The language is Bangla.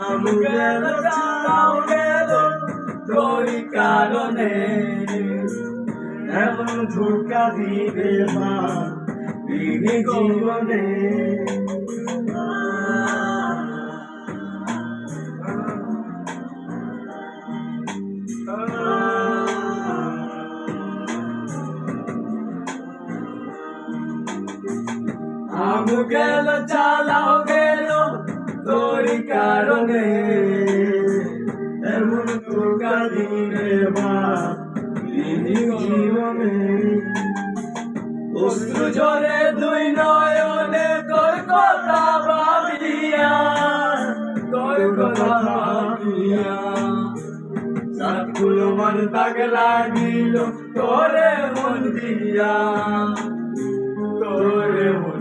আমি গেল চালাও গেল তোরই কারণে এমন ধোঁকা দিবে মা দিনে জীবনে আমি গেল চালাও গেল তোরই কারণে এমন ধোঁকা দিবে মা দিনে জীবনে অশ্রু ঝরে দুই নয়নে তোর কথা ভাবিয়া তোর কথা ভাবিয়া সাতগুলো মন তাক লাগিল তোরে মন দিয়া তোরে মন